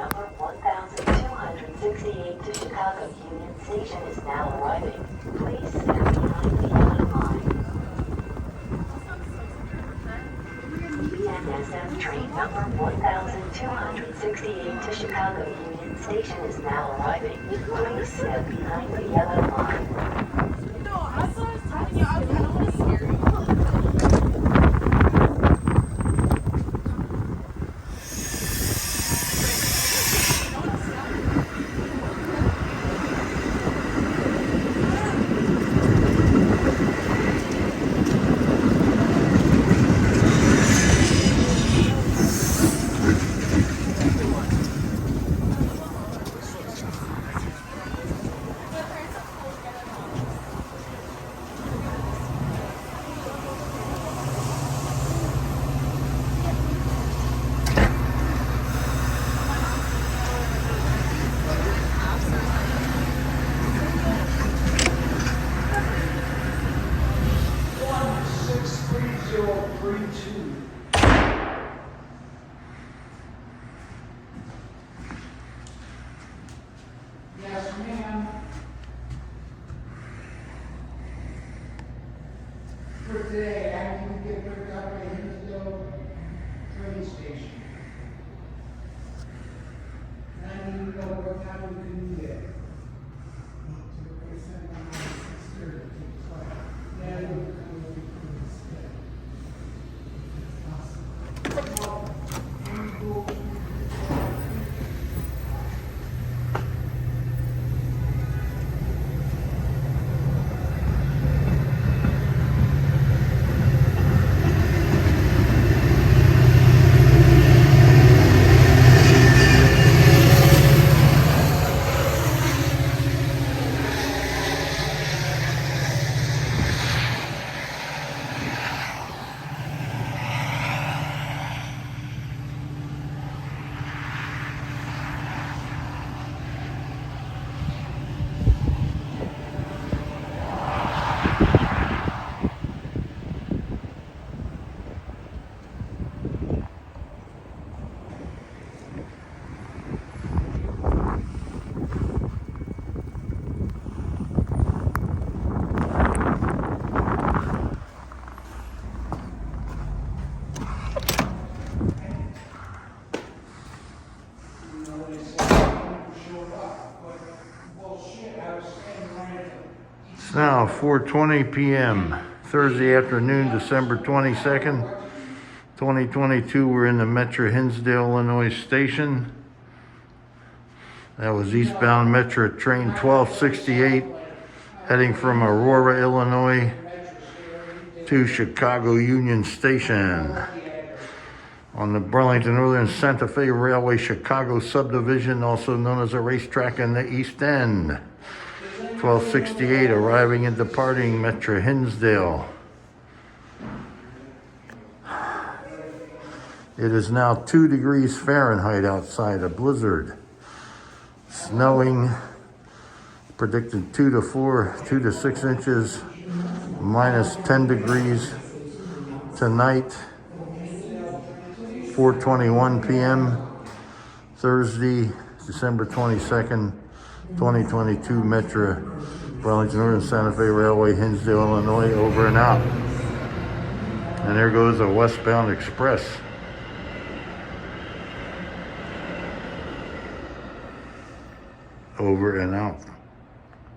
number 1268 to Chicago Union Station is now arriving. Please stand behind the yellow line. BNSF train number 1268 to Chicago Union Station is now arriving. Please stand behind the yellow line. No, I thought I was telling you, I don't want to scare you. Yes, ma'am. For today, I need to get picked up at Hinsdale train station. And I need to know what time we can do that. Yeah, It's now 4:20 p.m. Thursday afternoon, December 22nd, 2022. We're in the Metra Hinsdale, Illinois station. That was eastbound Metra train 1268 heading from Aurora, Illinois to Chicago Union Station on the Burlington Northern Santa Fe Railway Chicago subdivision, also known as a racetrack in the East End. 1268 arriving and departing Metra Hinsdale. It is now 2 degrees Fahrenheit outside, a blizzard. Snowing, predicted 2 to 6 inches, minus 10 degrees tonight. 4:21 p.m. Thursday, December 22nd, 2022, Metra, Burlington Northern Santa Fe Railway, Hinsdale, Illinois, over and out. And there goes a westbound express. Over and out.